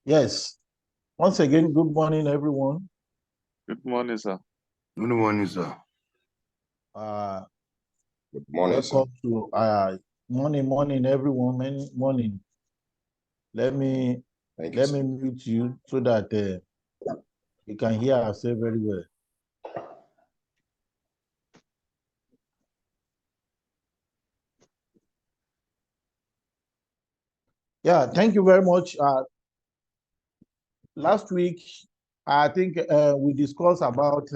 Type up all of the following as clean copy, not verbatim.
Yes. Once again, good morning, everyone. Good morning, sir. Good morning, sir. Uh, Good morning, sir. welcome to morning, everyone. Morning. Let me Thank you, sir. mute you so that you can hear ourselves very well. Yeah, thank you very much. Last week, I think we discussed about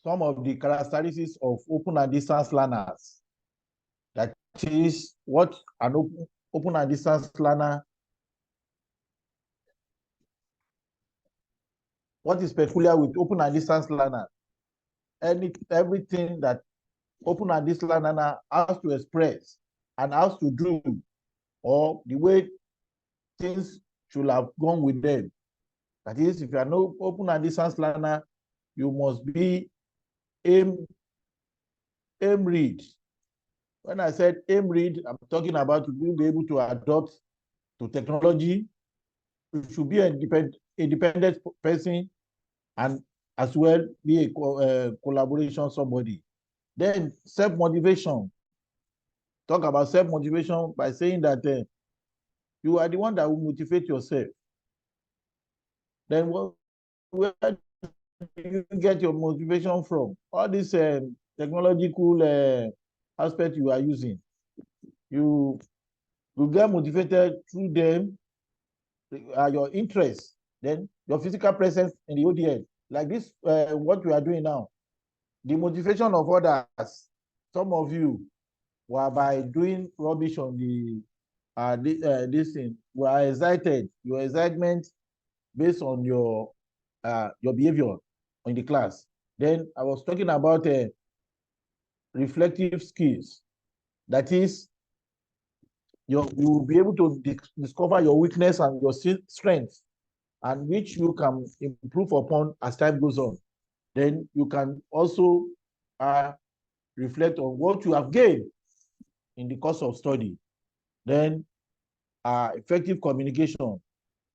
some of the characteristics of open and distance learners. That is what an open and distance learner, what is peculiar with open and distance learner, everything that open and distance learner has to express and has to do, or the way things should have gone with them. That is, if you are no open and distance learner, you must be aim read. When I said aim read, I'm talking about to be able to adapt to technology. You should be an independent person and as well be a collaboration somebody. Then self-motivation. Talk about self-motivation by saying that you are the one that will motivate yourself. Then where do you get your motivation from? All these technological aspects you are using. You get motivated through them, your interests, then your physical presence in the ODN. Like this, what we are doing now. The motivation of others, some of you were by doing rubbish on this thing, were excited. Your excitement based on your behavior in the class. Then I was talking about reflective skills. That is, you will be able to discover your weakness and your strengths, and which you can improve upon as time goes on. Then you can also reflect on what you have gained in the course of study. Then effective communication.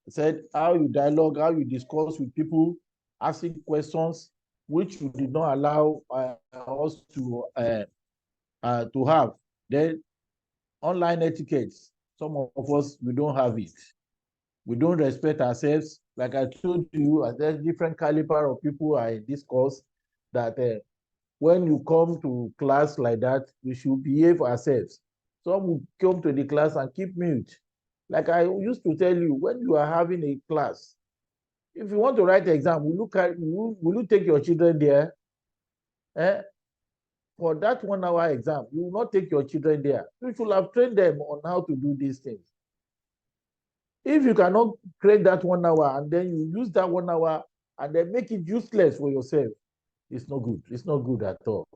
I said how you dialogue, how you discuss with people, asking questions which you did not allow us to have. Then online etiquettes. Some of us, we don't have it. We don't respect ourselves. Like I told you, there's different caliber of people I discuss that when you come to class like that, we should behave ourselves. Some will come to the class and keep mute. Like I used to tell you, when you are having a class, if you want to write an exam, will you take your children there? For that 1 hour exam, you will not take your children there. You should have trained them on how to do these things. If you cannot create that 1 hour and then you use that 1 hour and then make it useless for yourself, it's not good. It's not good at all.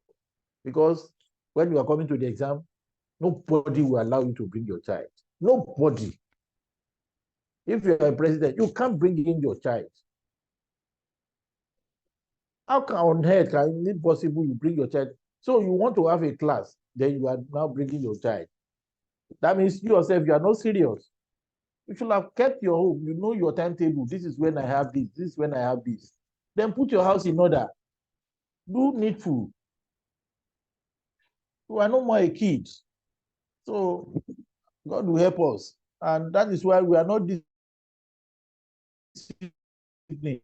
Because when you are coming to the exam, nobody will allow you to bring your child. Nobody. If you are a president, you can't bring in your child. How can on earth can it possible you bring your child? So you want to have a class, then you are now bringing your child. That means you yourself, you are not serious. You should have kept your home. You know your timetable. This is when I have this. This is when I have this. Then put your house in order. Do needful. You are no more a kid. So God will help us. And that is why we are not disciplined.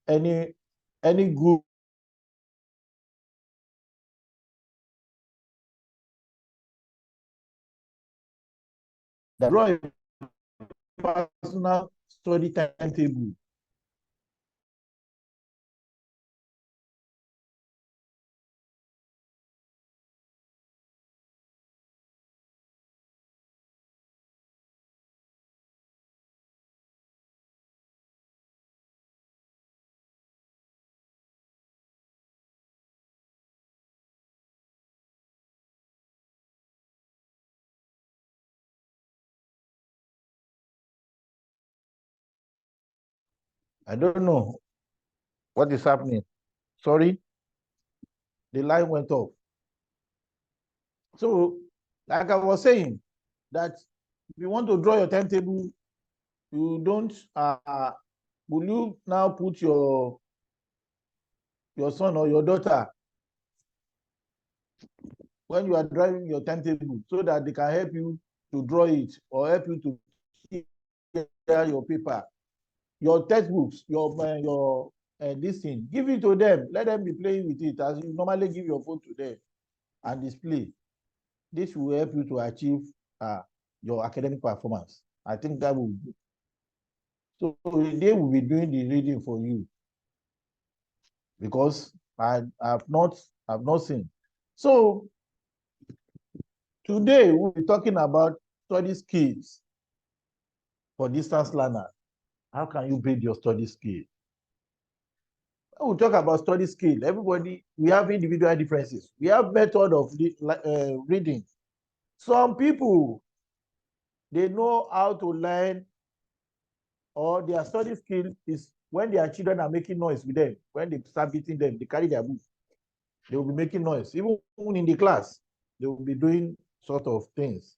Any good that draw a personal study timetable. I don't know what is happening. Sorry, the line went off. So, like I was saying, that if you want to draw your timetable, you don't, will you now put your son or your daughter when you are drawing your timetable so that they can help you to draw it or help you to clear your paper, your textbooks, your this thing, give it to them. Let them be playing with it as you normally give your phone to them and display. This will help you to achieve your academic performance. I think that will be. So they will be doing the reading for you because I've not seen. So today we'll be talking about study skills for distance learners. How can you build your study skill? When we talk about study skill, everybody, we have individual differences. We have method of reading. Some people, they know how to learn, or their study skill is when their children are making noise with them. When they start beating them, they carry their book. They will be making noise. Even in the class, they will be doing sort of things.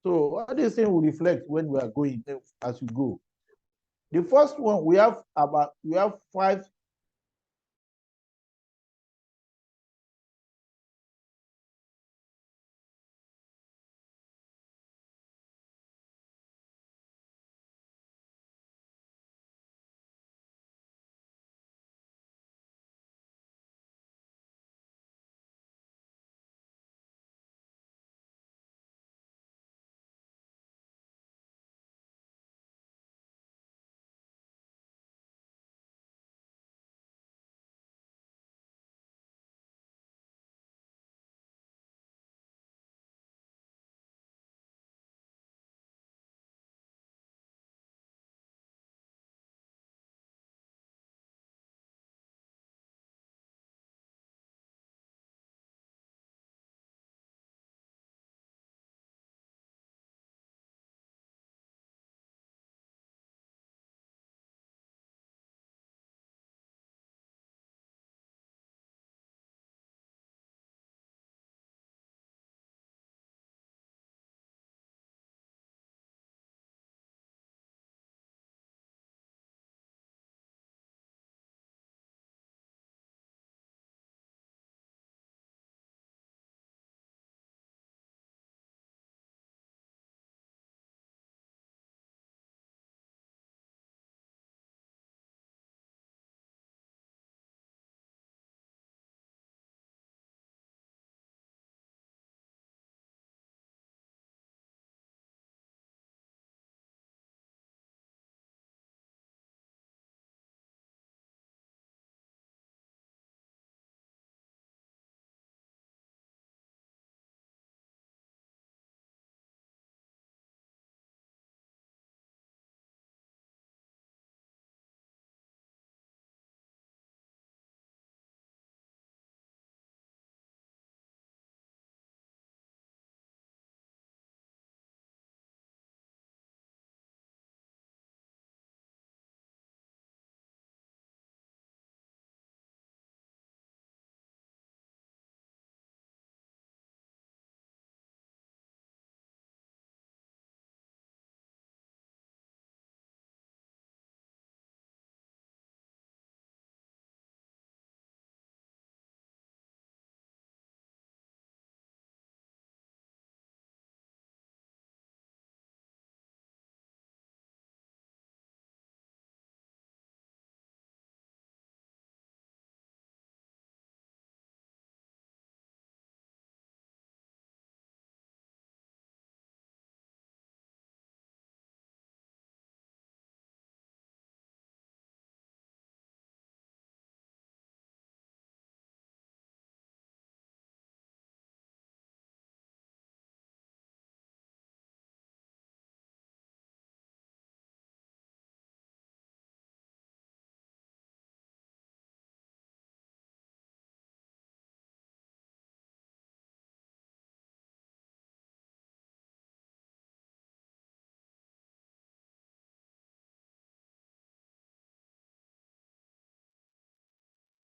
So all these things will reflect when we are going as we go. The first one, we have 5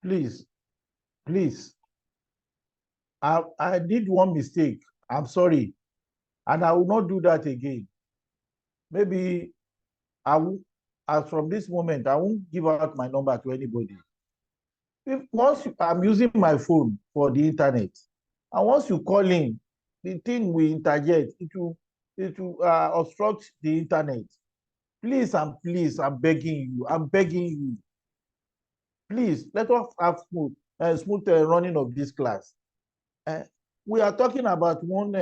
Please, please. I did one mistake. I'm sorry. And I will not do that again. Maybe I will, as from this moment, I won't give out my number to anybody. If once I'm using my phone for the internet, and once you call in, the thing will interject. It will obstruct the internet. Please and please, I'm begging you. I'm begging you. Please, let us have smooth running of this class. We are talking about one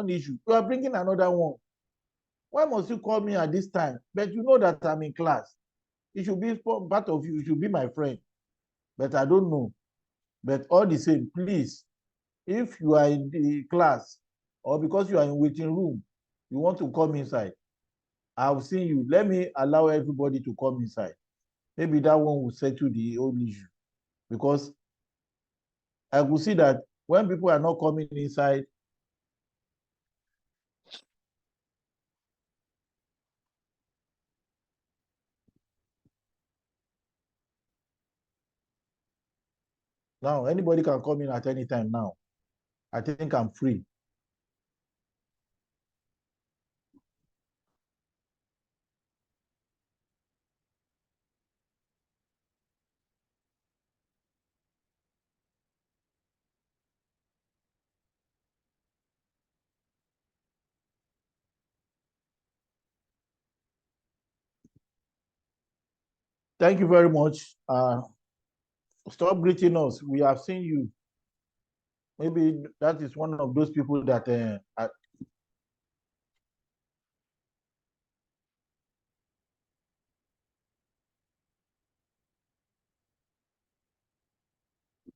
issue. You are bringing another one. Why must you call me at this time? But you know that I'm in class. It should be part of you. You should be my friend. But I don't know. But all the same, please, if you are in the class or because you are in waiting room, you want to come inside, I'll see you. Let me allow everybody to come inside. Maybe that one will settle the whole issue. Because I will see that when people are not coming inside, now anybody can come in at any time now. I think I'm free. Thank you very much. Stop greeting us. We have seen you. Maybe that is one of those people that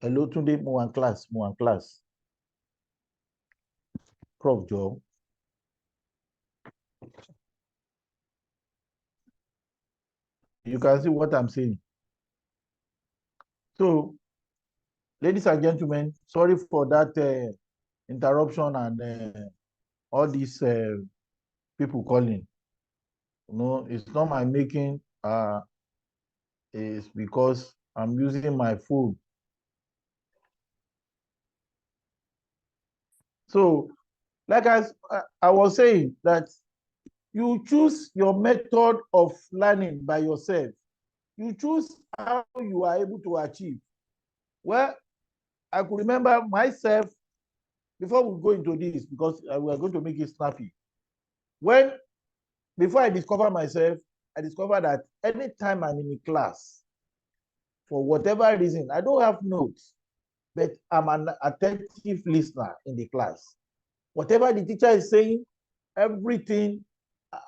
hello Tunde, mo class. Prof Joe. You can see what I'm saying. So, ladies and gentlemen, sorry for that interruption and all these people calling. No, it's not my making. It's because I'm using my phone. So, like I was saying, that you choose your method of learning by yourself. You choose how you are able to achieve. Well, I could remember myself before we go into this, because we are going to make it snappy. Before I discover myself, I discovered that anytime I'm in a class, for whatever reason, I don't have notes, but I'm an attentive listener in the class. Whatever the teacher is saying, everything,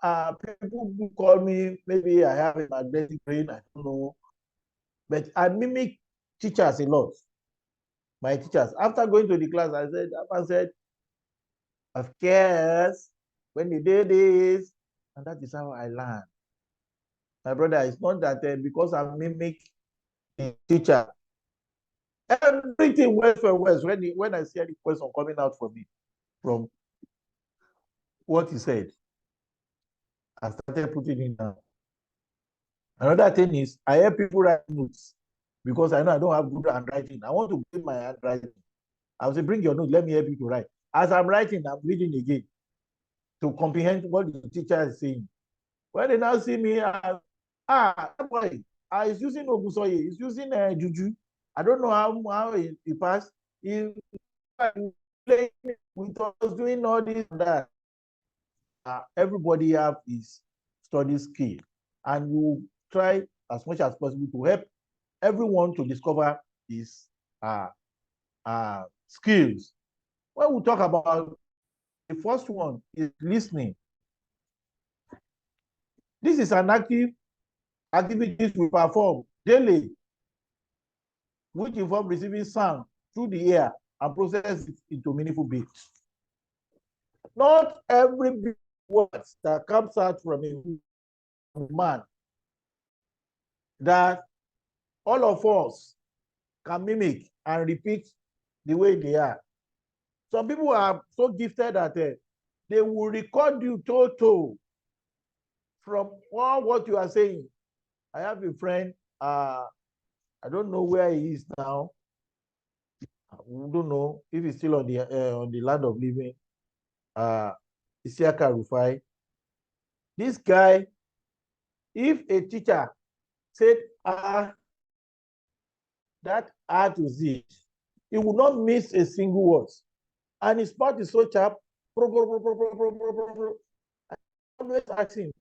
people who call me, maybe I have a magnetic brain, I don't know, but I mimic teachers a lot. My teachers, after going to the class, I said, of course, when you do this, and that is how I learn. My brother, it's not that because I mimic the teacher, everything went for worse when I see any question coming out from me, from what he said. I started putting it down. Another thing is, I help people write notes because I know I don't have good handwriting. I want to bring my handwriting. I will say, bring your note, let me help you to write. As I'm writing, I'm reading again to comprehend what the teacher is saying. When they now see me, boy, he's using Ogusoye, he's using Juju. I don't know how he passed. He playing with us, doing all this and that. Everybody have his study skill, and you try as much as possible to help everyone to discover his skills. When we talk about the first one is listening. This is an activities we perform daily, which involve receiving sound through the ear and process it into meaningful bits. Not every word that comes out from a man that all of us can mimic and repeat the way they are. Some people are so gifted that they will record you total from all what you are saying. I have a friend, I don't know where he is now. We don't know if he's still on the land of living. Isiaka Rufai. This guy, if a teacher said that to Z, he would not miss a single word. And his part is so sharp. I always ask him,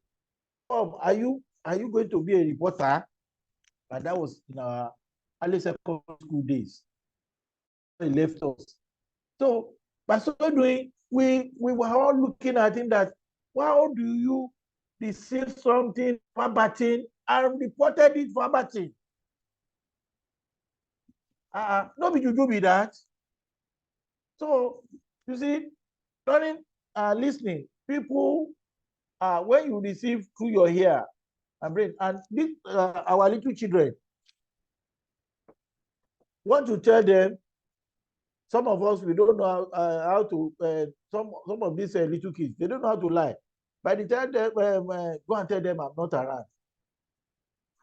are you going to be a reporter? And that was in our early secondary school days. He left us. So by so doing, we were all looking at him that, how do you receive something verbatim and reported it verbatim? Nobody do be that. So you see, learning, listening, people, when you receive through your ear and brain, and this, our little children, want to tell them, some of us, we don't know how to, some of these little kids, they don't know how to lie. By the time they go and tell them I'm not around.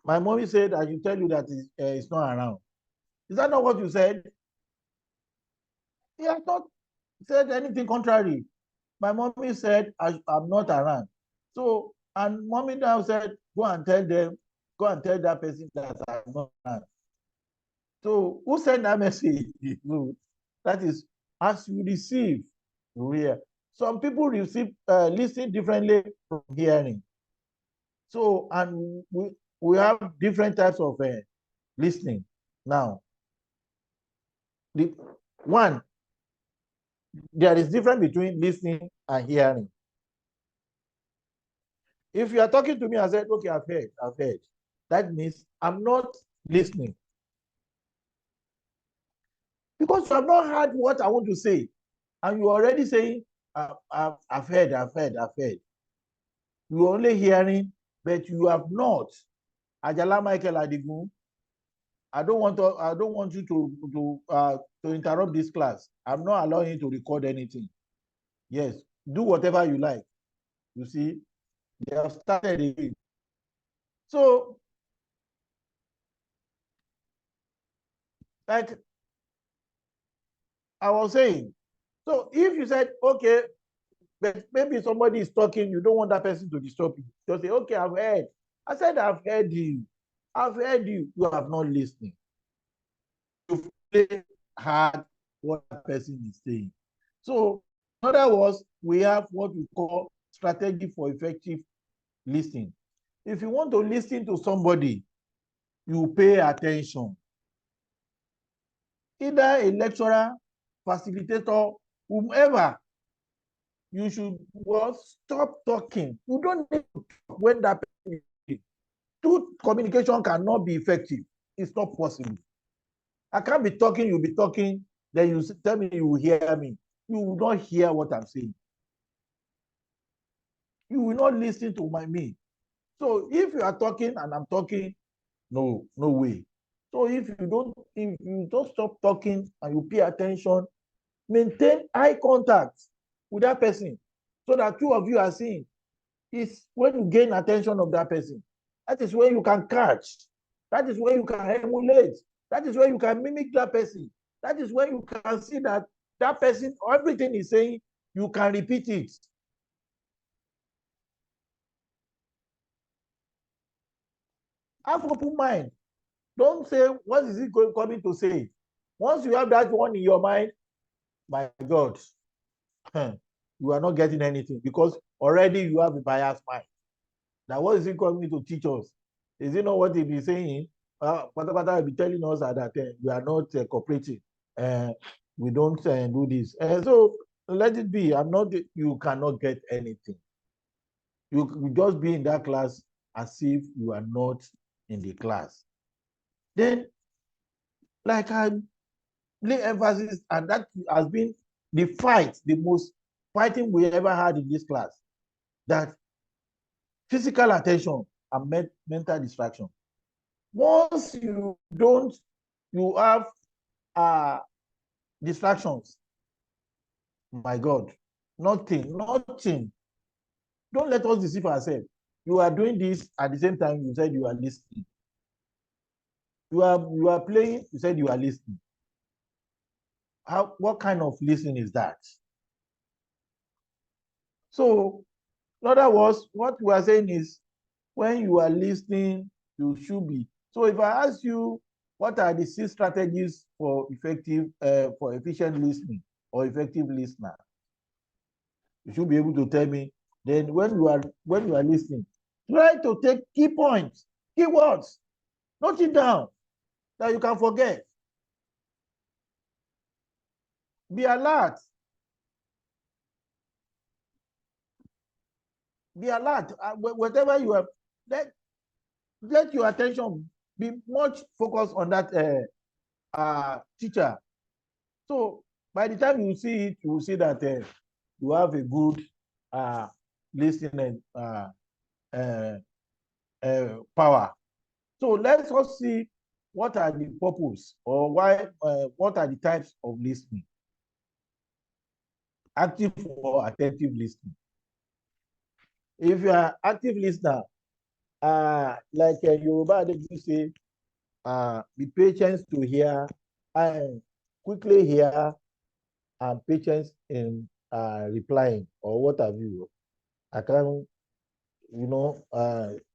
My mommy said, I should tell you that it's not around. Is that not what you said? He has not said anything contrary. My mommy said, I'm not around. So, and mommy now said, go and tell that person that I'm not around. So, who sent that message? That is, as you receive, you hear. Some people listen differently from hearing. So, and we have different types of listening. Now, there is difference between listening and hearing. If you are talking to me, I said, okay, I've heard. That means I'm not listening. Because you have not heard what I want to say. And you're already saying, I've heard. You're only hearing, but you have not. Ajala Michael Adigun, I don't want you to interrupt this class. I'm not allowing you to record anything. Yes, do whatever you like. You see, they have started again. So, like I was saying, so if you said, okay, but maybe somebody is talking, you don't want that person to disturb you. Just say, okay, I've heard. I said, I've heard you. I've heard you. You have not listened. You've heard what that person is saying. So, in other words, we have what we call strategy for effective listening. If you want to listen to somebody, you pay attention. Either a lecturer, facilitator, whomever, you should stop talking. You don't need to talk when that person is speaking. True communication cannot be effective. It's not possible. I can't be talking, you'll be talking, then you tell me you will hear me. You will not hear what I'm saying. You will not listen to me. So if you are talking and I'm talking, no way. So if you don't stop talking and you pay attention, maintain eye contact with that person so that two of you are seeing. It's when you gain attention of that person. That is when you can catch. That is when you can emulate. That is when you can mimic that person. That is when you can see that that person, everything is saying, you can repeat it. Have open mind. Don't say, what is it coming to say? Once you have that one in your mind, my God, you are not getting anything because already you have a biased mind. Now, what is he coming to teach us? Is it not what he be saying? Patapata will be telling us that we are not cooperating. We don't do this. So let it be. You cannot get anything. You just be in that class as if you are not in the class. Then, like I lay emphasis, and that has been the most fighting we ever had in this class, that physical attention and mental distraction. Once you have distractions, my God, nothing. Don't let us deceive ourselves. You are doing this at the same time you said you are listening. You are playing, you said you are listening. What kind of listening is that? So, in other words, what we are saying is when you are listening, you should be. So if I ask you what are the 6 strategies for efficient listening or effective listener, you should be able to tell me. Then when you are listening, try to take key points, key words, note it down that you can forget. Be alert. Be alert. Whatever you have, let your attention be much focused on that teacher. So by the time you see it, you will see that you have a good listening power. So let's just see what are the purpose or what are the types of listening. Active or attentive listening. If you are active listener, like Yoruba, they do say, be patient to hear and quickly hear and patience in replying or what have you. I can't,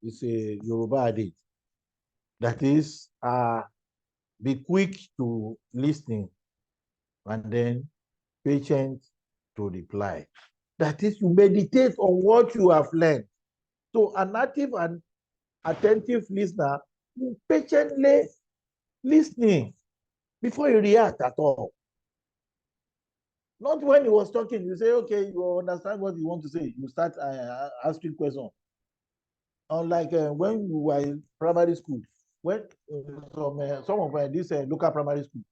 it's a Yoruba adage. That is, be quick to listening and then patient to reply. That is, you meditate on what you have learned. So an active and attentive listener will patiently listening before you react at all. Not when he was talking, you say, okay, you understand what you want to say. You start asking questions. Unlike when we were in primary school, when some of this local primary school,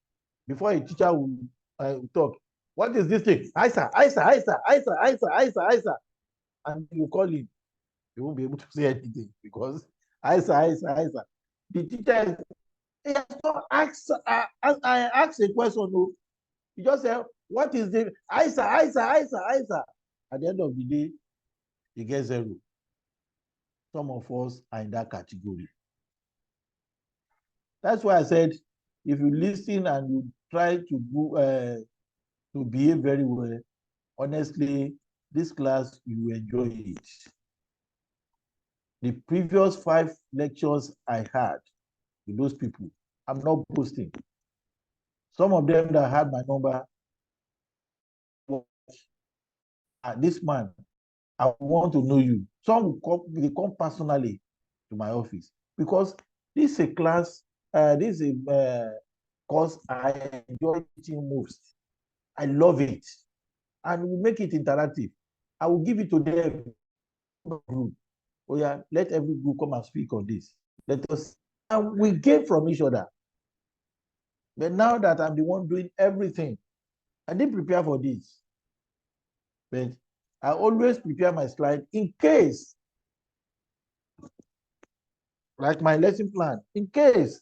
before a teacher will talk, what is this thing? Isa, and you call him, you won't be able to say anything because Isa. The teacher he has not asked, I asked a question. No, he just said, what is the Isa? At the end of the day, he gets 0. Some of us are in that category. That's why I said, if you listen and you try to behave very well, honestly, this class, you will enjoy it. The previous 5 lectures I had with those people, I'm not boasting. Some of them that had my number, this man, I want to know you. Some will come personally to my office because this is a class, this is a course I enjoy teaching most. I love it. And we make it interactive. I will give it to them group. Oh yeah, let every group come and speak on this. Let us, and we gain from each other. But now that I'm the one doing everything, I didn't prepare for this. But I always prepare my slide in case, like my lesson plan, in case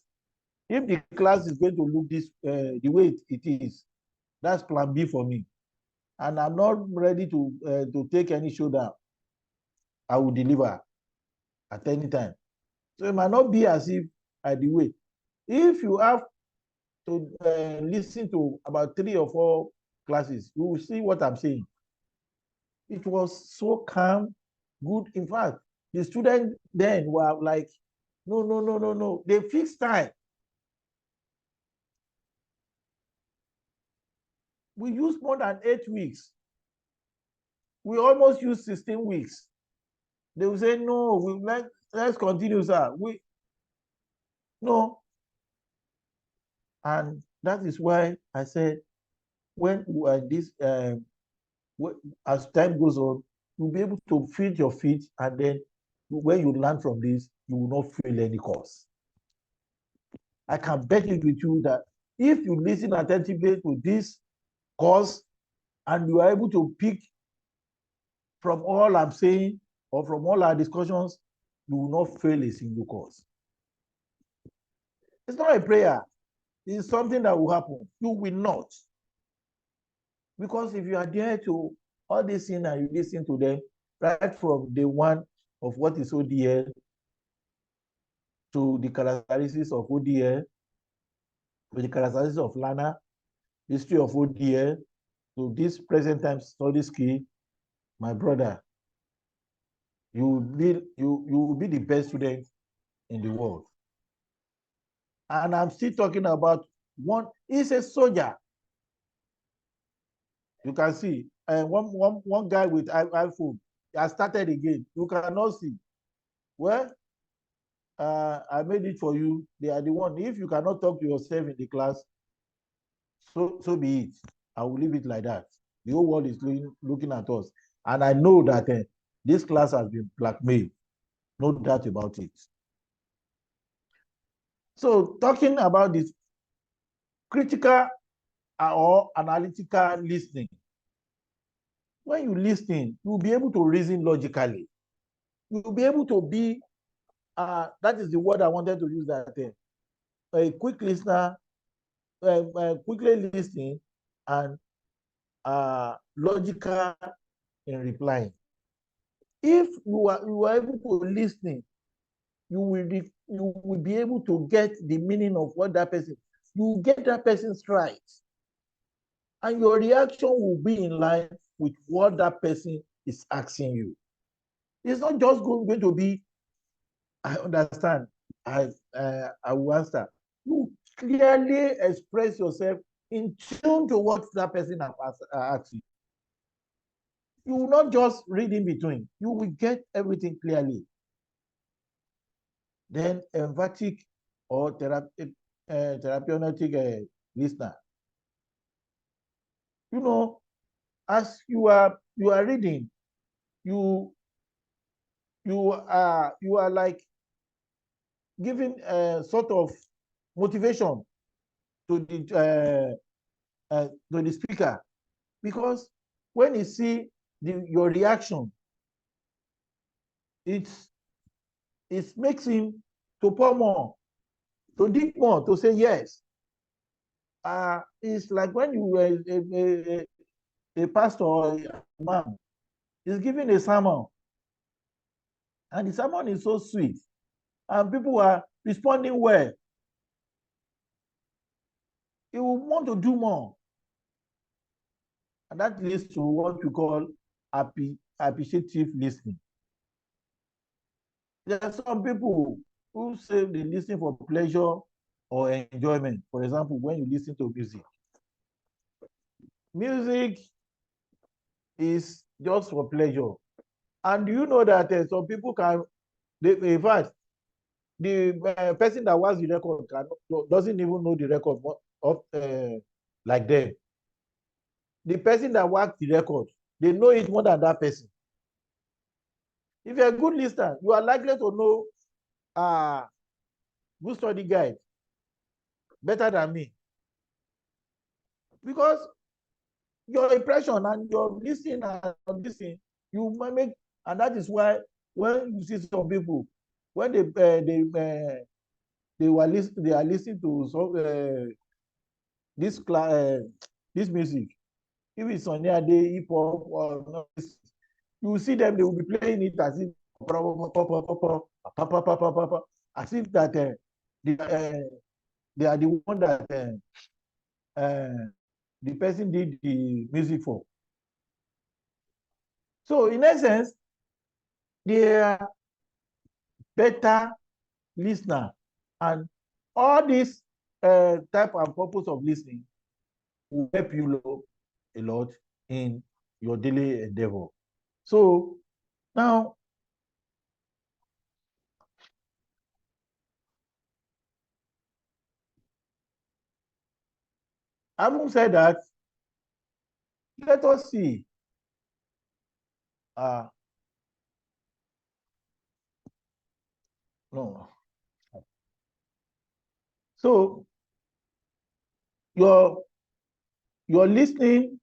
if the class is going to look this the way it is, that's plan B for me. And I'm not ready to take any showdown. I will deliver at any time. So it might not be as if I do wait. If you have to listen to about 3 or 4 classes, you will see what I'm saying. It was so calm, good. In fact, the students then were like, no. They fixed time. We used more than 8 weeks. We almost used 16 weeks. They will say, no, let's continue, sir. No. And that is why I said, when this as time goes on, you'll be able to feel your feet, and then when you learn from this, you will not fail any course. I can bet it with you that if you listen attentively to this course and you are able to pick from all I'm saying or from all our discussions, you will not fail a single course. It's not a prayer. It's something that will happen. You will not. Because if you are there to all these things and you listen to them right from day one of what is ODL, to the characteristics of ODL, to the characteristics of learner, history of ODL, to this present time study skill, my brother, you will be the best student in the world. And I'm still talking about one. He's a soldier. You can see one guy with iPhone has started again. You cannot see. Well, I made it for you. They are the one. If you cannot talk to yourself in the class, so be it. I will leave it like that. The whole world is looking at us. And I know that this class has been blackmailed. No doubt about it. So talking about this critical or analytical listening. When you listen, you'll be able to reason logically. You'll be able to be, that is the word I wanted to use that thing. A quick listener, quickly listening and logical in replying. If you are able to listen, you will be able to get the meaning of what that person, you get that person's right. And your reaction will be in line with what that person is asking you. It's not just going to be, I understand, I will answer. You clearly express yourself in tune to what that person has asked you. You will not just read in between. You will get everything clearly. Then emphatic or therapeutic listener. You know, as you are reading, you are like giving a sort of motivation to the speaker, because when you see your reaction, it makes him to pour more, to dig more, to say yes. It's like when you were a pastor or a man is giving a sermon, and the sermon is so sweet, and people are responding well. You will want to do more. And that leads to what we call appreciative listening. There are some people who say they listen for pleasure or enjoyment. For example, when you listen to music. Music is just for pleasure. And do you know that some people can, in fact, the person that was the record doesn't even know the record of like them. The person that worked the record, they know it more than that person. If you're a good listener, you are likely to know good study guide better than me, because your impression and your listening and listening, you might make, and that is why when you see some people, when they are listening to some this music, if it's on the day hip hop or not, you will see them, they will be playing it as if as if that they are the one that the person did the music for. So in essence, they are better listener, and all this type and purpose of listening will help you a lot in your daily endeavor. So now, having said that, let us see no. So your listening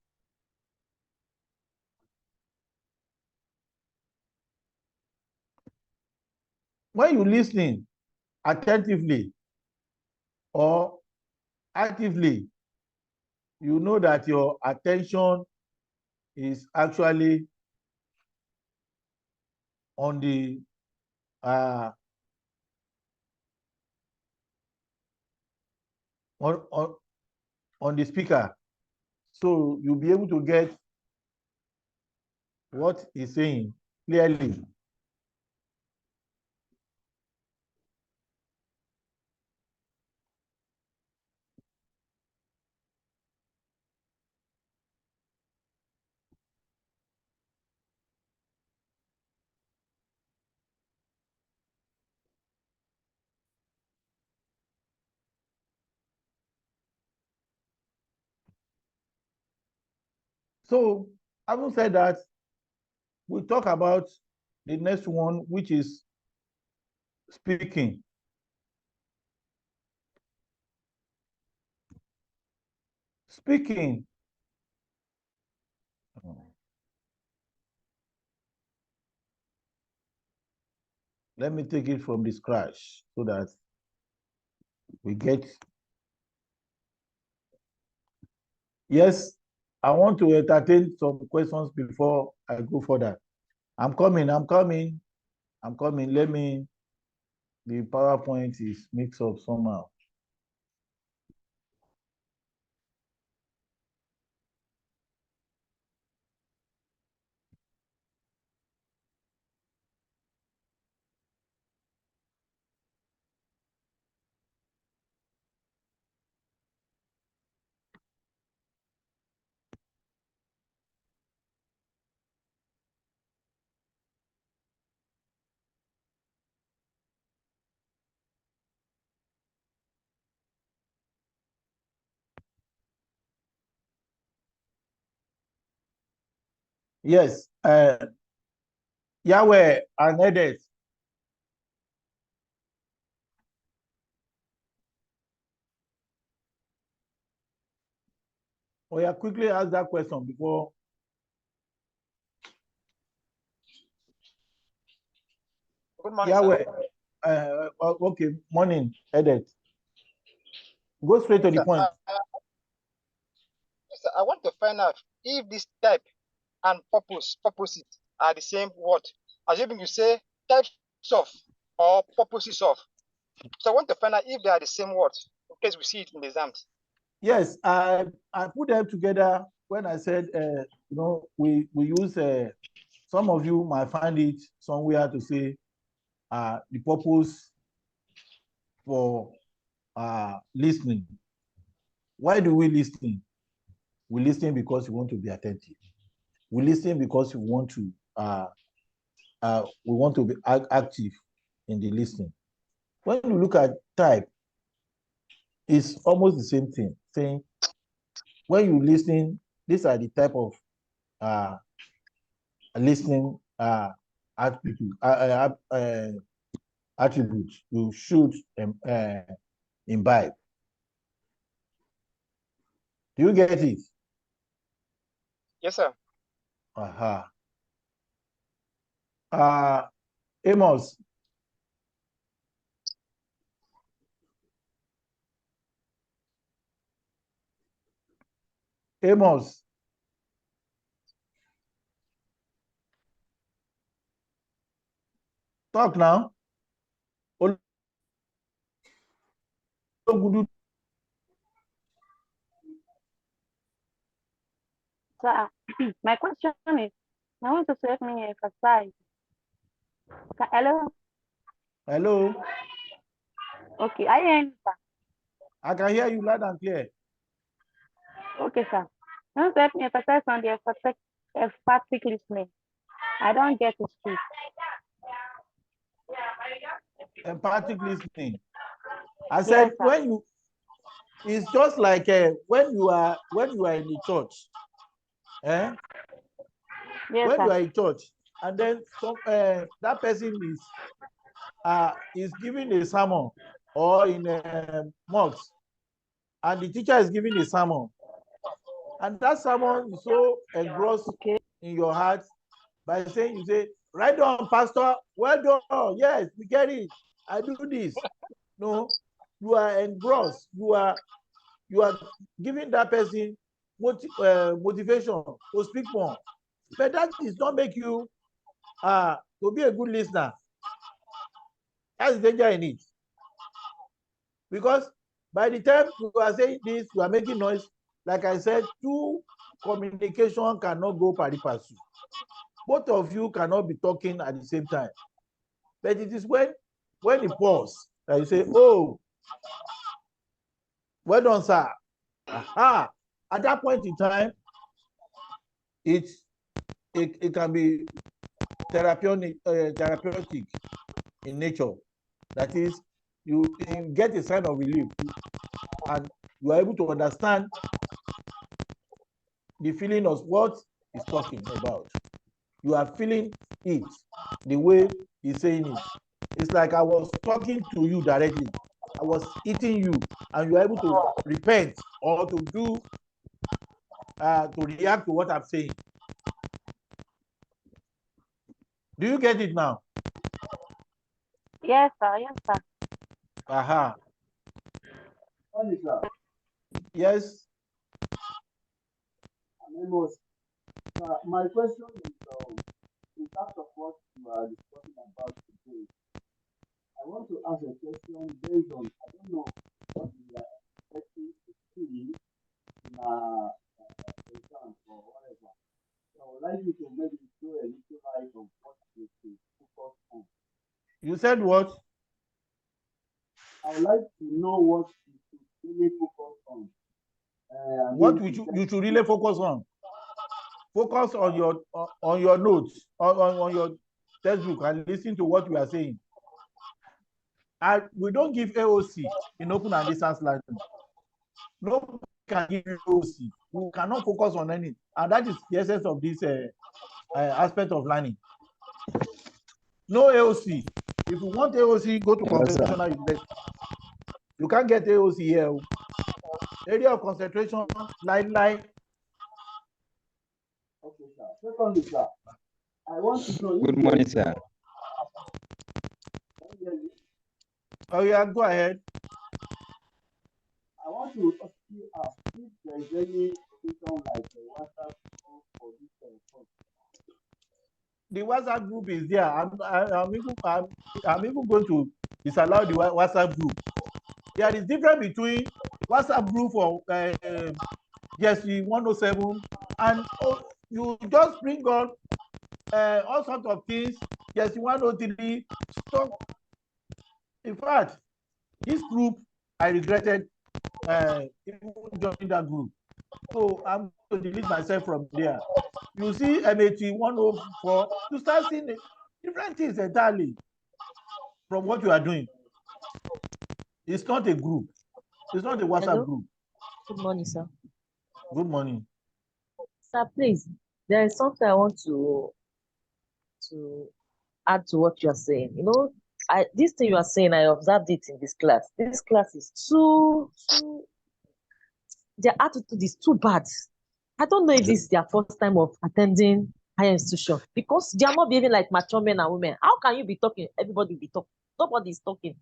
when you listening attentively or actively, you know that your attention is actually on the on the speaker, so you'll be able to get what he's saying clearly. So, having said that, we'll talk about the next one, which is speaking. Speaking. Let me take it from the scratch so that we get. Yes, I want to entertain some questions before I go further. I'm coming. Let me, the PowerPoint is mixed up somehow. Yes, Yahweh and Edith. Oh, yeah, quickly ask that question before. Good morning, Yahweh. sir. Okay, morning, Edith. Go straight to the point. Sir, I want to find out if this type and purposes are the same word. Assuming you say types of or purposes of. So I want to find out if they are the same word in case we see it in the exams. Yes, I put them together when I said, we use, some of you might find it somewhere to say the purpose for listening. Why do we listen? We listen because we want to be attentive. We listen because we want to be active in the listening. When you look at type, it's almost the same thing. Saying when you listen, these are the type of listening attributes you should imbibe. Do you get it? Yes, sir. Amos. Amos. Talk now. Sir, my question is, I want to help me emphasize. Hello? Hello? Okay, I hear you, sir. I can hear you loud and clear. Okay, sir. I want to help me emphasize on the emphatic listening. I don't get to speak. Empathic listening. I said, yes, it's just like when you are in the church. Yes, when you are in church, and then that person is giving a sermon, or in mosque, and the teacher is giving a sermon, and that sermon is so engrossed in your heart by saying, you say, right on, pastor, well done, yes, we get it, I do this. No, you are engrossed, you are giving that person motivation to speak more, but that does not make you to be a good listener. That's the danger in it, because By the time you are saying this, you are making noise. Like I said, two communication cannot go pari passu. Both of you cannot be talking at the same time. But it is when you pause that you say, oh, well done, sir. Aha. At that point in time, it can be therapeutic in nature. That is, you get a sign of relief and you are able to understand the feeling of what he's talking about. You are feeling it the way he's saying it. It's like I was talking to you directly. I was eating you, and you are able to repent or to do to react to what I'm saying. Do you get it now? Yes, sir. Yes, sir. Aha. Yes. My question is, in terms of what you are discussing about today, I want to ask a question based on, I don't know what you are expecting to see in our exams or whatever. So I would like you to maybe do a little light on what you should focus on. You said what? I would like to know what you should really focus on. What you should really focus on? Focus on your notes, on your textbook, and listen to what we are saying. And we don't give AOC in open and distance learning. Nobody can give AOC. We cannot focus on any, and that is the essence of this aspect of learning. No AOC. If you want AOC, go to conventional university. You can't get AOC here. Area of concentration, line. Okay, sir. Secondly, sir, I want to know. Good morning, sir. Oh yeah, go ahead. I want to ask if there is any solution like a WhatsApp group for this course. The WhatsApp group is there. I'm even going to disallow the WhatsApp group. There is difference between WhatsApp group for GST 107 and you just bring on all sorts of things. GST 103 stuff. In fact, this group I regretted even joining that group. So I'm going to delete myself from there. You see MAT 104, you start seeing different things entirely from what you are doing. It's not a group. It's not a WhatsApp group. Good morning, sir. Good morning. Sir, please, there is something I want to add to what you are saying. You know, this thing you are saying, I observed it in this class. This class is too their attitude is too bad. I don't know if this is their first time of attending higher institution because they are not behaving like mature men and women. How can you be talking? Everybody be talking. Nobody is talking.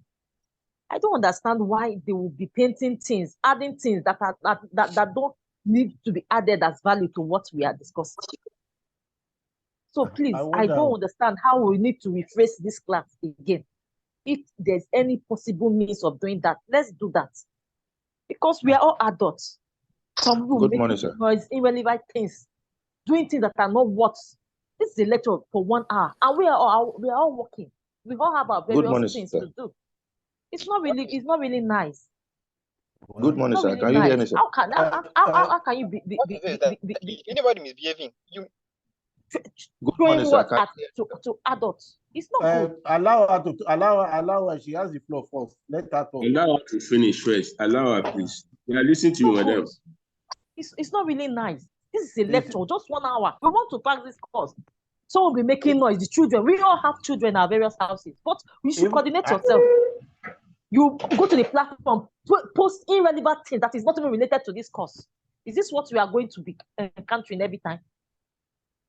I don't understand why they will be painting things, adding things that don't need to be added as value to what we are discussing. So please, I don't understand how we need to rephrase this class again. If there's any possible means of doing that, let's do that. Because we are all adults. Some people making noise, irrelevant things, doing things that are not what. This is a lecture for 1 hour, and we are all working. We all have our various things to do. It's not really nice. Good morning, sir. Can you hear me, sir? How can you be anybody misbehaving? You good morning, sir. To adults. It's not good. Allow her. She has the floor first. Let her talk. Allow her to finish first. Allow her, please. We are listening to you, madam. It's not really nice. This is a lecture, just 1 hour. We want to pass this course. So we'll be making noise. The children, we all have children in our various houses, but you should coordinate yourself. You go to the platform, post irrelevant things that is not even related to this course. Is this what we are going to be encountering every time?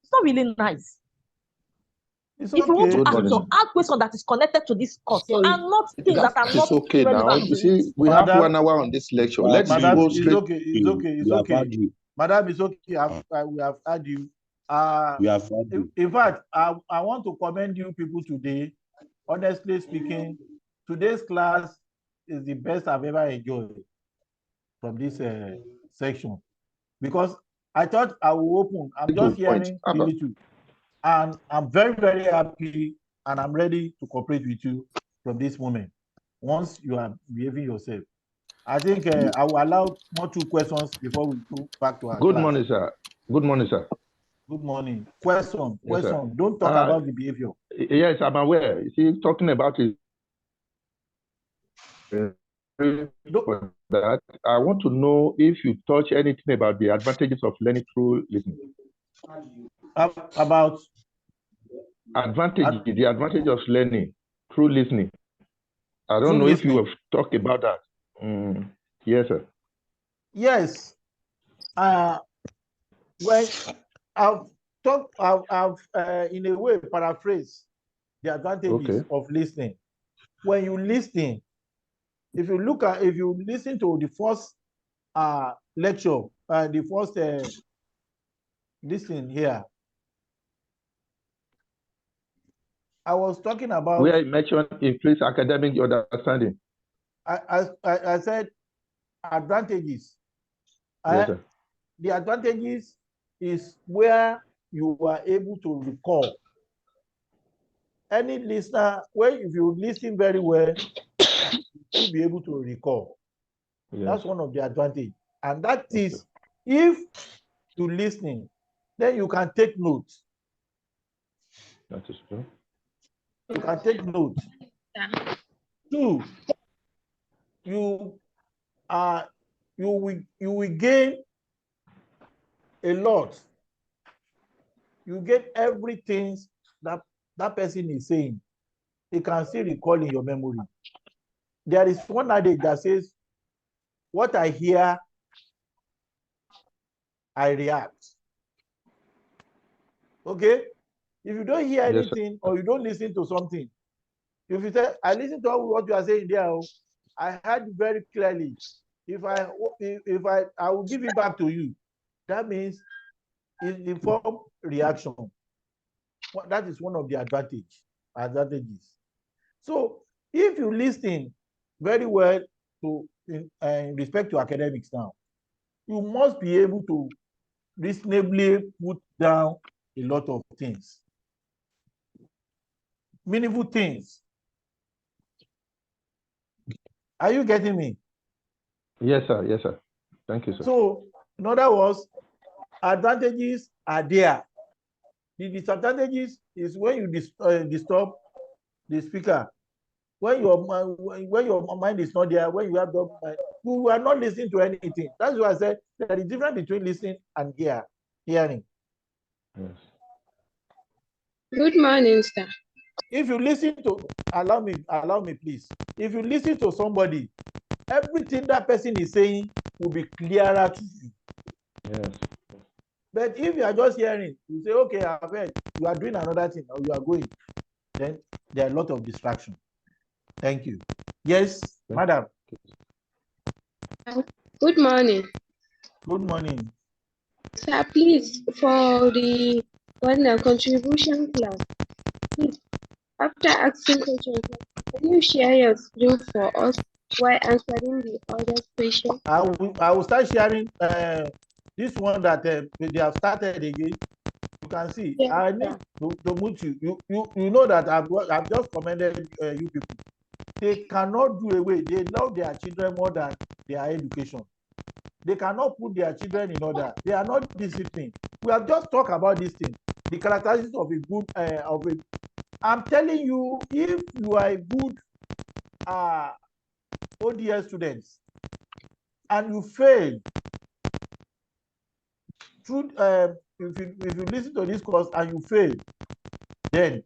It's not really nice. If you want to ask questions that is connected to this course and not things that are not okay now. You see, we have 1 hour on this lecture. Let's go straight. It's okay. Madam, it's okay. We have had you. We have had you. In fact, I want to commend you people today. Honestly speaking, today's class is the best I've ever enjoyed. from this section, because I thought I will open. I'm just hearing little, and I'm very, very happy, and I'm ready to cooperate with you from this moment. Once you are behaving yourself, I think I will allow 2 questions before we go back to our Good class. morning, sir. Good morning, sir. Good morning. Question. Yes, sir. Don't talk about the behavior. Yes, I'm aware. He's talking about it. For that, I want to know if you touch anything about the advantages of learning through listening. About the advantage of learning through listening. I don't know if you have talked about that. Yes, sir. Yes. Well, I've in a way paraphrased the advantages of listening. When you listen, if you listen to the first lecture, the first listen here, I was talking about where you mentioned increased academic understanding. I said advantages. Yes, sir. The advantages is where you are able to recall. Any listener, if you listen very well, you'll be able to recall. Yes. That's one of the advantages. And that is, if you're listening, then you can take notes. That is true. You can take notes. 2, you will gain a lot. You get everything that person is saying. You can still recall in your memory. There is one adage that says, what I hear, I react. Okay? If you don't hear anything, or you don't listen to something, if you say, I listen to what you are saying there, I heard very clearly. If I will give it back to you, that means it's the form reaction. That is one of the advantages. So if you listen very well to in respect to academics now, you must be able to reasonably put down a lot of things, meaningful things. Are you getting me? Yes, sir. Yes, sir. Thank you, sir. So, in other words, advantages are there. The disadvantages is when you disturb the speaker. When your mind is not there, when you have the mind, you are not listening to anything. That's why I said there is difference between listening and hearing. Yes. Good morning, sir. If you listen to, allow me, please. If you listen to somebody, everything that person is saying will be clearer to you. Yes. But if you are just hearing, you say, okay, I've heard, you are doing another thing, or you are going, then there are a lot of distraction. Thank you. Yes, madam. Good morning. Good morning. Sir, please, for the contribution class, please, after asking questions, can you share your screen for us while answering the other question? I will start sharing this one that they have started again. You can see. Yes, I need to mute you. You know that I've just commended you people. They cannot do away. They love their children more than their education. They cannot put their children in order. They are not disciplined. We have just talked about this thing. The characteristics of a good I'm telling you, if you are a good ODS students and you fail through if you listen to this course and you fail, then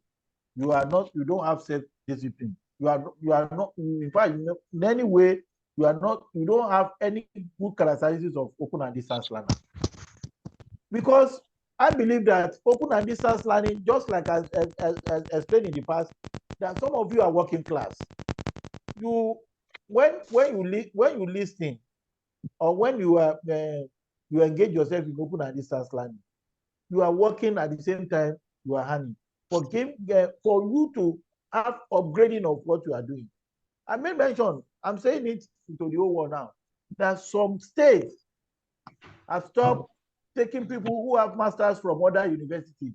you don't have self-discipline. You are not, in fact, in any way, you don't have any good characteristics of open and distance learning. Because I believe that open and distance learning, just like as explained in the past, that some of you are working class. When you listen, or when you engage yourself in open and distance learning, you are working at the same time you are earning. For you to have upgrading of what you are doing. I may mention, I'm saying it to the whole world now. that some states have stopped taking people who have masters from other universities.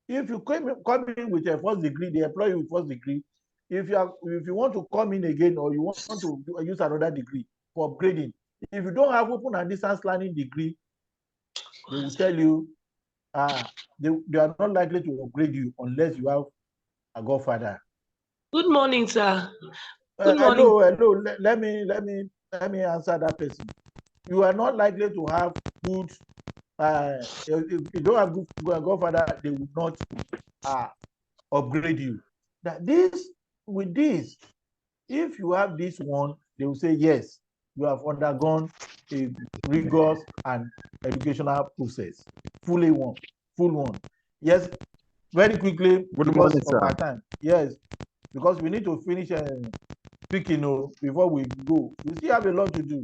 If you come in with a first degree, they employ you with first degree. If you want to come in again, or you want to use another degree for upgrading, if you don't have open and distance learning degree, they will tell you they are not likely to upgrade you unless you have a godfather. Good morning, sir. Good morning. Hello. Let me answer that person. You are not likely to have good. If you don't have good godfather, they will not upgrade you. That with this, if you have this one, they will say yes, you have undergone a rigorous and educational process, full one. Yes, very quickly because of our time. Yes, because we need to finish speaking before we go. We still have a lot to do.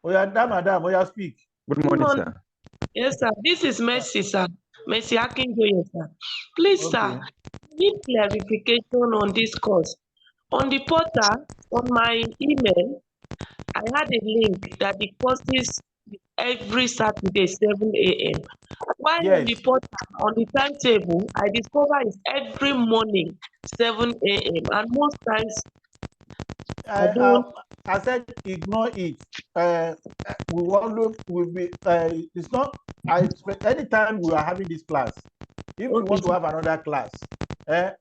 Madam, speak. Good morning, sir. Yes, sir. This is Mercy, sir. Mercy Akinjoye, sir. Please, Okay. sir, need clarification on this course. On the portal, on my email, I had a link that the course is every Saturday, 7 a.m. While Yes. on the portal, on the timetable, I discover it's every morning, 7 a.m. And most times, I said ignore it. We will be. It's not. I expect anytime we are having this class. If you want to have another class, I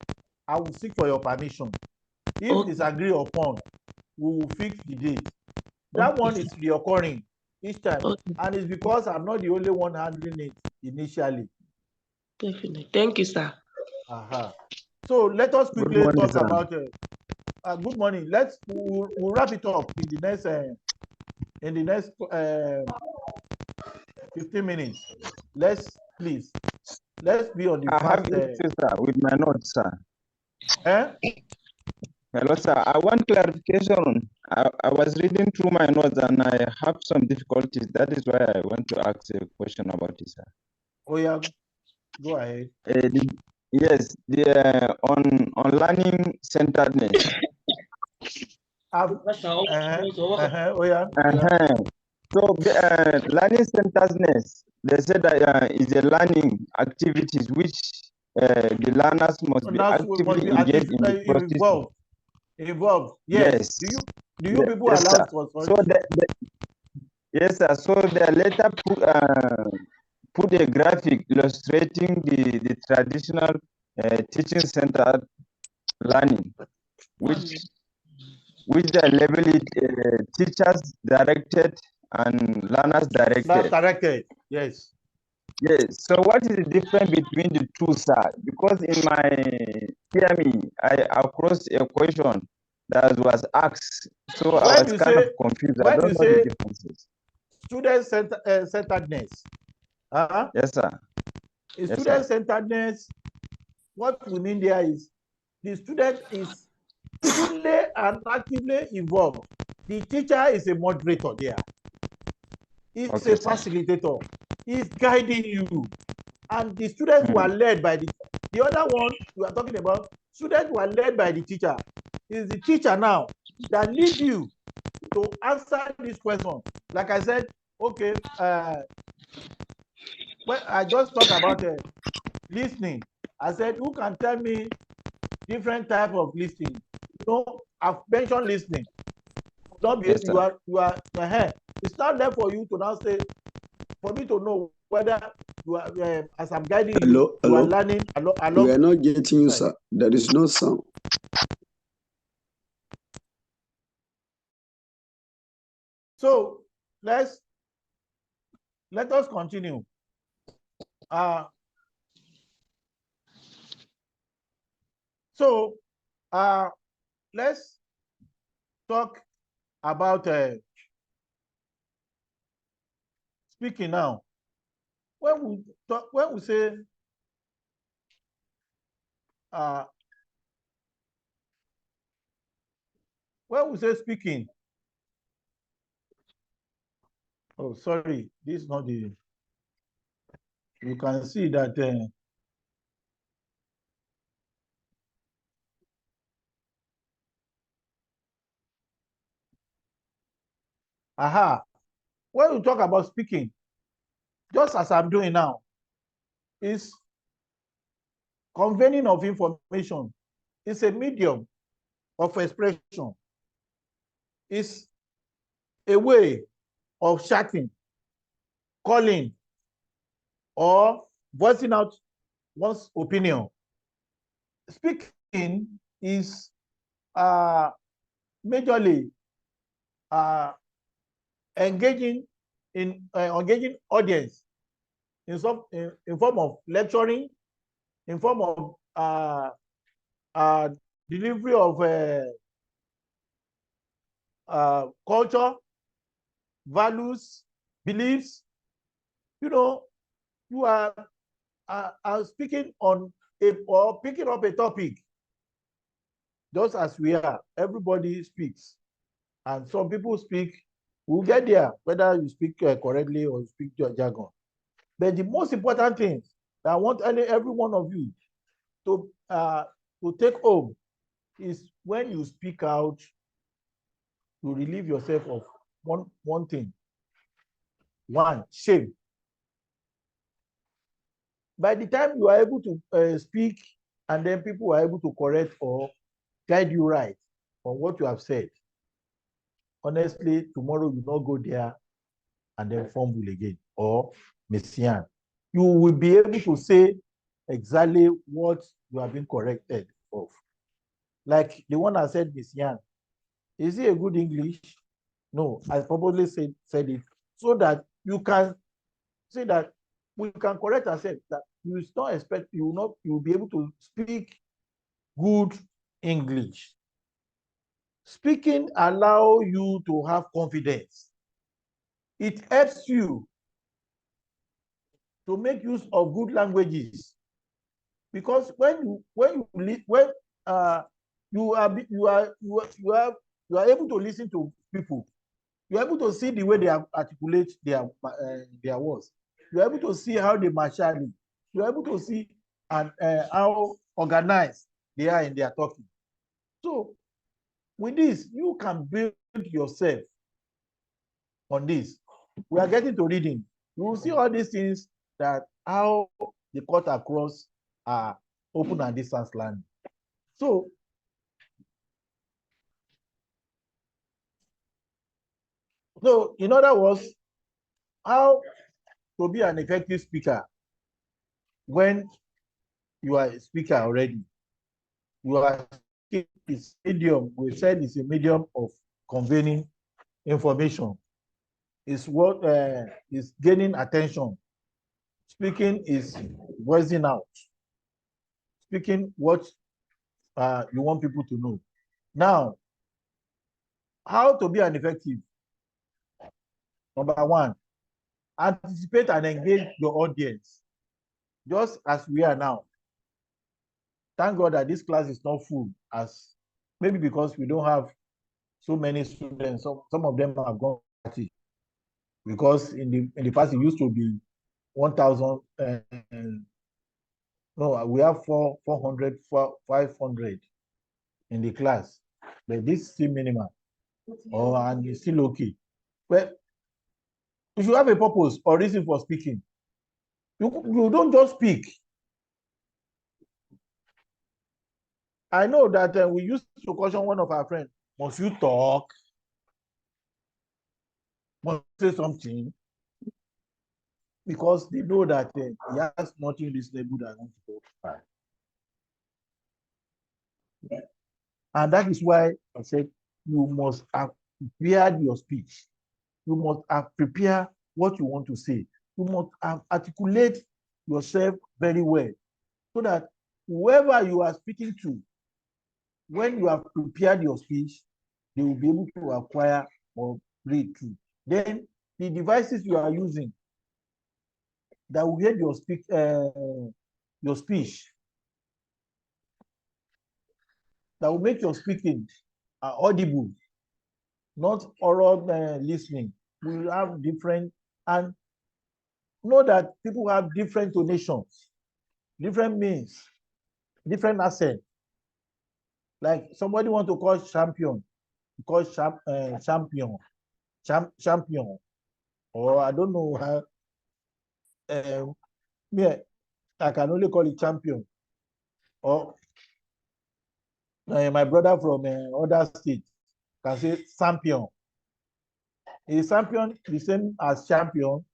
will seek for your permission. If it's agreed upon, we will fix the date. That one is reoccurring each time, and it's because I'm not the only one handling it initially. Definitely. Thank you, sir. So let us quickly talk about. Good morning. We'll wrap it up in the next 15 minutes. Let's be on the I fast. have it, sir, with my notes, sir. Hello, sir. I want clarification. I was reading through my notes and I have some difficulties. That is why I want to ask a question about it, sir. Oh yeah, go ahead. Yes, on learning centeredness. Oh yeah. So learning centeredness, they said that is a learning activities which the learners must be actively engaged in the process. Involved. Yes. Do you people yes, allow sir. for such? So yes, sir. So they later put a graphic illustrating the traditional teaching centered learning, which they label it teachers directed and learners directed. Directed, yes. Yes. So what is the difference between the two, sir? Because in my PME, I across a question that was asked, so I was kind of confused. I don't know the differences. Student centeredness. Yes, sir. Student centeredness. What we mean there is the student is fully and actively involved. The teacher is a moderator there. He's a facilitator. He's guiding you. And the students were led by the other one we are talking about. Students were led by the teacher. It's the teacher now that leads you to answer this question. Like I said, okay, when I just talked about listening, I said, who can tell me different type of listening? I've mentioned listening. Don't be you are it's not there for you to now say, for me to know whether you are as I'm guiding you are learning along. We are not getting you, sir. There is no sound. So let us continue. Let's talk about speaking now. When we say speaking, oh sorry, this is not the. You can see that When we talk about speaking, just as I'm doing now, is conveying of information. It's a medium of expression. It's a way of chatting, calling, or voicing out one's opinion. Speaking is majorly engaging audience in form of lecturing, in form of delivery of culture, values, beliefs. You are speaking on or picking up a topic, just as we are. Everybody speaks, and some people speak. We'll get there, whether you speak correctly or you speak your jargon. But the most important thing that I want every one of you to take home is when you speak out, to relieve yourself of one thing. One, shame. By the time you are able to speak, and then people are able to correct or guide you right on what you have said, honestly, tomorrow you not go there and then fumble again or messian. You will be able to say exactly what you have been corrected of. Like the one I said, messian. Is it a good English? No, I probably said it so that you can say that we can correct ourselves, that you don't expect, you will be able to speak good English. Speaking allow you to have confidence. It helps you to make use of good languages, because when you are able to listen to people, you're able to see the way they articulate their words. You're able to see how they marshal it. You're able to see how organized they are in their talking. So with this, you can build yourself on this. We are getting to reading. You will see all these things, that how the cut across open and distance learning. So in other words, how to be an effective speaker when you are a speaker already. You are it's medium. We said it's a medium of conveying information. It's what is gaining attention. Speaking is voicing out. Speaking what you want people to know. Now, how to be an effective? Number one, anticipate and engage your audience, just as we are now. Thank God that this class is not full, as maybe because we don't have so many students. Some of them have gone party, because in the past it used to be 1,000. No, we have 400, 500 in the class, but this is still minimal, and it's still okay. But if you have a purpose or reason for speaking, you don't just speak. I know that we used to caution one of our friends, must you talk? Must say something? Because they know that he has nothing reasonable that I want to talk about. And that is why I said you must have prepared your speech. You must have prepared what you want to say. You must have articulate yourself very well, so that whoever you are speaking to, when you have prepared your speech, they will be able to acquire or read through. Then the devices you are using that will get your speech, that will make your speaking audible, not oral listening. We will have different, and know that people have different tonations, different means, different accent. Like somebody want to call champion, call champion. champion, or I don't know how. Yeah, I can only call it champion. Or my brother from other state can say champion. Is champion the same as champion?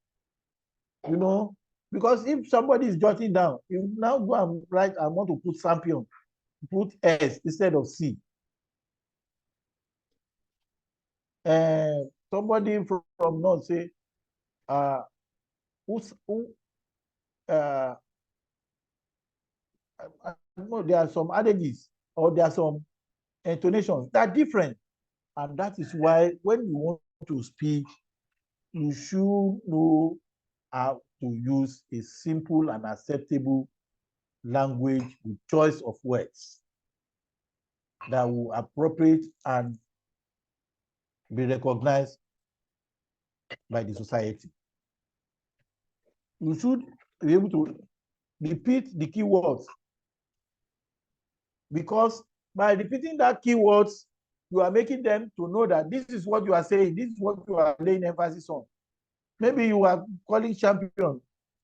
You know, because if somebody is jotting down, you now go and write, I want to put champion, put S instead of C. Somebody from North say, who I know there are some adages or there are some intonations that are different. And that is why when you want to speak, you should know how to use a simple and acceptable language with choice of words that will appropriate and be recognized by the society. You should be able to repeat the keywords, because by repeating that keywords, you are making them to know that this is what you are saying, this is what you are laying emphasis on. Maybe you are calling champion.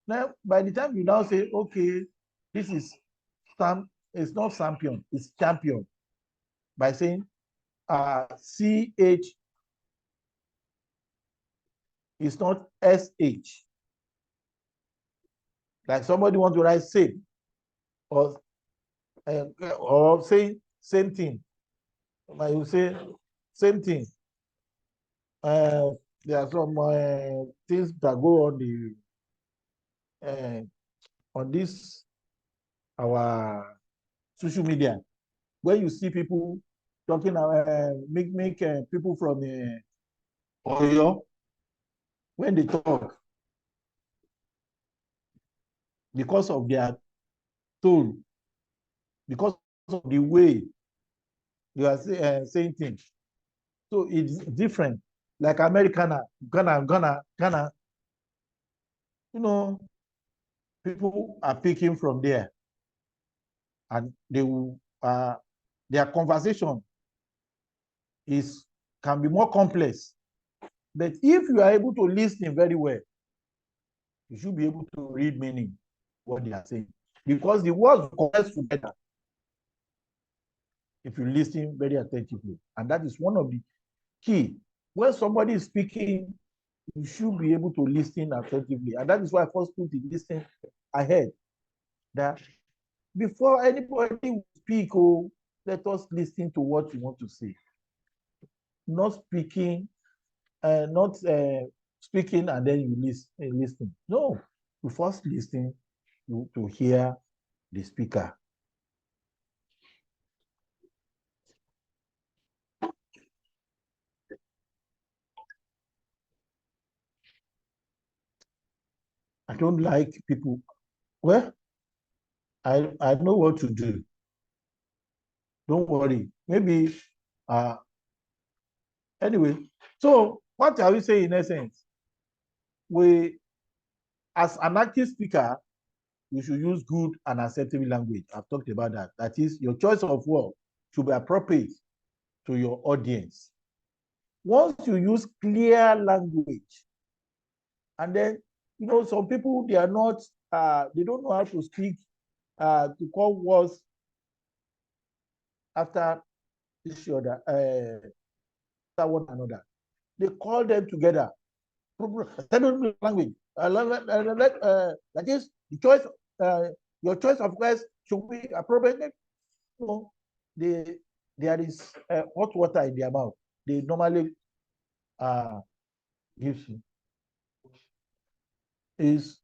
Now, by the time you now say, okay, this is it's not champion, it's champion. By saying CH, it's not SH. Like somebody want to write same, or say same thing. Like you say same thing. There are some things that go on the on this our social media, where you see people talking make people from Oyo, when they talk, because of their tone, because of the way you are saying things, so it's different. Like Americana, Ghana, you know, people are picking from there, and they will their conversation can be more complex. But if you are able to listen very well, you should be able to read meaning what they are saying, because the words connect together if you listen very attentively. And that is one of the key. When somebody is speaking, you should be able to listen attentively. And that is why I first put the listen ahead. That before anybody will speak, let us listen to what you want to say. Not speaking, not speaking and then you listen. No, you first listen to hear the speaker. I don't like people. Well, I know what to do. Don't worry. Maybe anyway. So what are we saying in essence? We, as an active speaker, you should use good and acceptable language. I've talked about that. That is, your choice of word should be appropriate to your audience. Once you use clear language, and then, you know, some people, they are not, they don't know how to speak, to call words after each other, after one another. They call them together. Language. That is, the choice, your choice of words should be appropriate. You know, there is hot water in their mouth. They normally give you is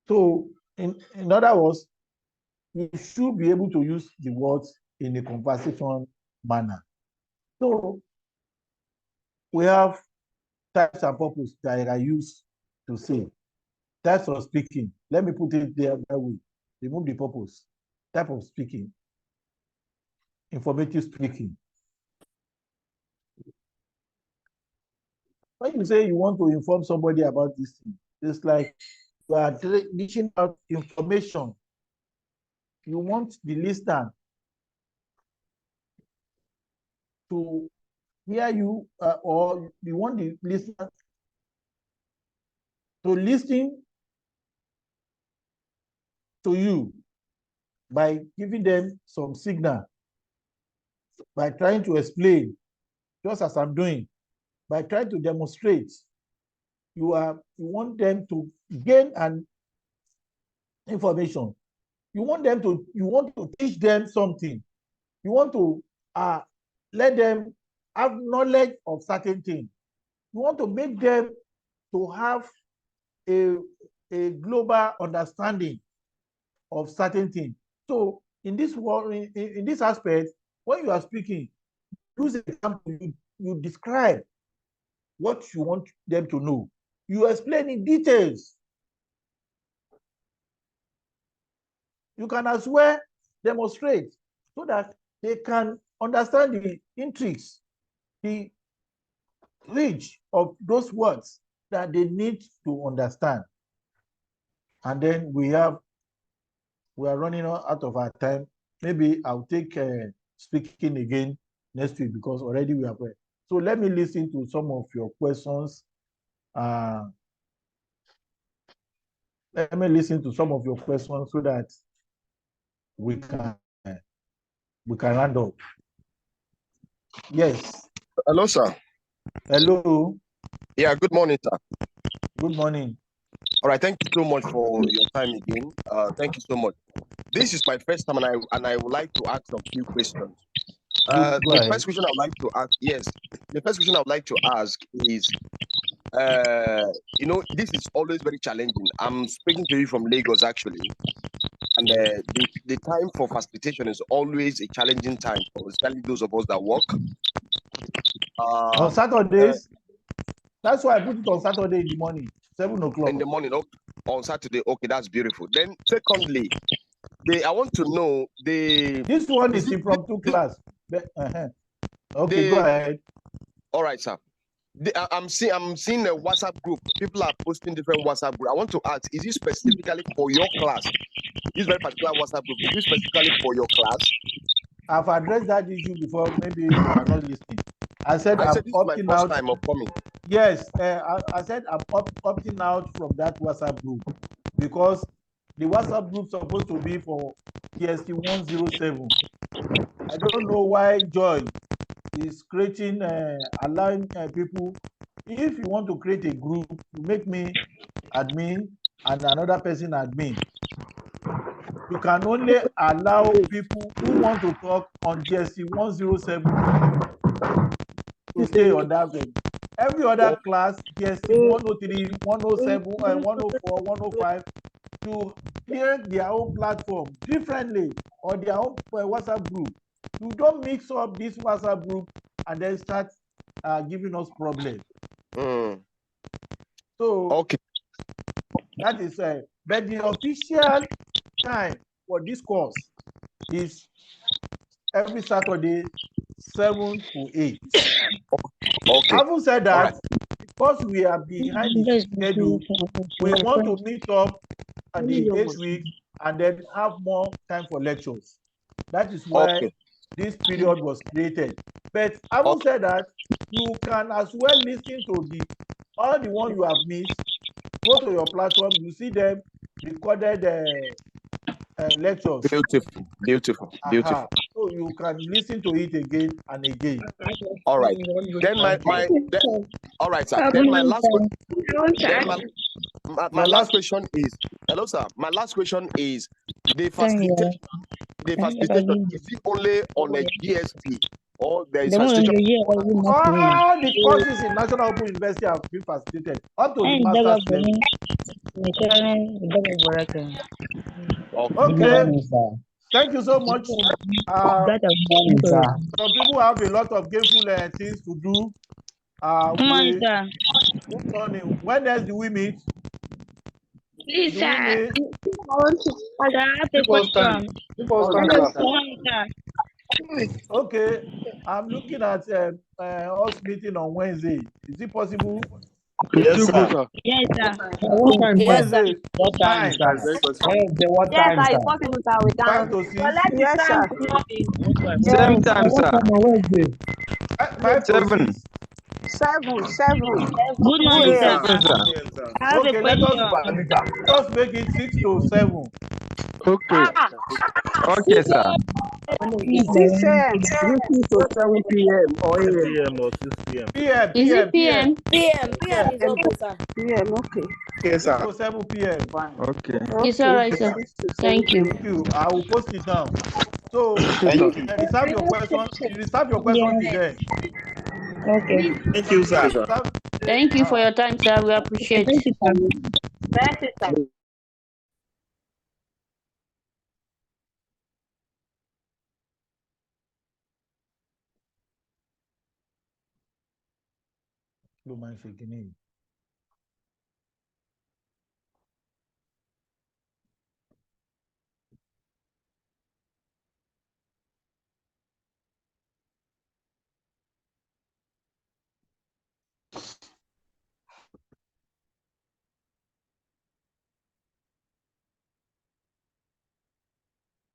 so. In other words, you should be able to use the words in a conversation manner. So we have types and purpose that I use to say. Types of speaking. Let me put it there that way. Remove the purpose. Type of speaking. Informative speaking. When you say you want to inform somebody about this thing, it's like you are dishing out information. You want the listener to hear you, or you want the listener to listen to you by giving them some signal, by trying to explain, just as I'm doing, by trying to demonstrate. You want them to gain an information. You want to teach them something. You want to let them have knowledge of certain things. You want to make them to have a global understanding of certain things. So in this aspect, when you are speaking, use an example. You describe what you want them to know. You explain in details. You can as well demonstrate so that they can understand the intrigues, the reach of those words that they need to understand. And then we are running out of our time. Maybe I'll take speaking again next week because already we are there. So let me listen to some of your questions. Let me listen to some of your questions so that we can round up. Yes. Hello, sir. Hello. Yeah, good morning, sir. Good morning. All right, thank you so much for your time again. Thank you so much. This is my first time, and I would like to ask a few questions. The first question I would like to ask, the first question I would like to ask is, this is always very challenging. I'm speaking to you from Lagos, actually, and the time for facilitation is always a challenging time for especially those of us that work. On Saturdays, that's why I put it on Saturday in the morning, 7 o'clock. In the morning, okay. On Saturday, okay, that's beautiful. Then, secondly, I want to know this one is impromptu class. Okay, go ahead. All right, sir. I'm seeing a WhatsApp group. People are posting different WhatsApp group. I want to ask: is it specifically for your class? This very particular WhatsApp group, is it specifically for your class? I've addressed that issue before. Maybe you are not listening. I said this is my first time of coming. Yes, I said I'm opting out from that WhatsApp group because the WhatsApp group is supposed to be for GST 107. I don't know why Joy is creating, allowing people. If you want to create a group, you make me admin and another person admin. You can only allow people who want to talk on GST 107 to stay on that group. Every other class, GST 103, 107, 104, 105, to create their own platform differently or their own WhatsApp group. You don't mix up this WhatsApp group and then start giving us problems. So okay, that is but the official time for this course is every Saturday, 7 to 8. Okay. Having said that, because we are behind the schedule, we want to meet up at the 8 weeks and then have more time for lectures. That is why this period was created. But having said that, you can as well listen to all the ones you have missed. Go to your platform, you see them recorded lectures. Beautiful. So you can listen to it again and again. All right. Then all right, sir. Then my last question is, hello, sir. My last question is, the facilitation is it only on a GST or there is facilitation? All the courses in National Open University have been facilitated up to the master's level. Okay. Thank you so much. Some people have a lot of gainful things to do. Good morning. When else do we meet? Please, sir. I have a question. Okay. I'm looking at us meeting on Wednesday. Is it possible? Yes, sir. Yes, sir. Wednesday. What time, sir? Wednesday, what time, sir? It's possible, sir. We can. 5 to 6. Yes, sir. Same time, sir. 5 to 7. 6. 7. Good morning, sir. 7, sir. I have a Okay, let us make it 6 to 7. Okay. Okay, sir. Is it 3 to 7 p.m. or 5 a.m.? p.m. or 6 p.m. PM. Is it PM? PM is okay, sir. PM, okay. Okay, 6 sir. to 7 p.m. Fine. Okay. It's all right, sir. 6 to 7 Thank you. Thank you. I will post it down. So Thank you. reserve your question. Reserve your question till then. Okay. Thank you, sir. Thank you for your time, sir. We appreciate. Thank you, sir. Thank you, sir. Don't mind shaking it.